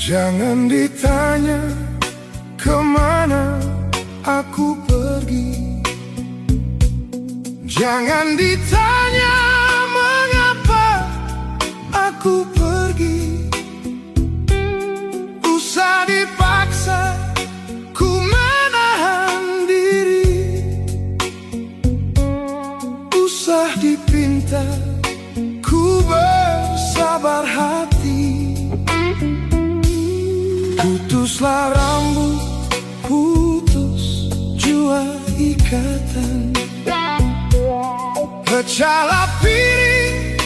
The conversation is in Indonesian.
Jangan ditanya kemana aku pergi, jangan ditanya mengapa aku pergi. Usah dipaksa ku menahan diri, usah dipinta ku bersabar hati. Putuslah rambut, putus jua ikatan, pecahlah piring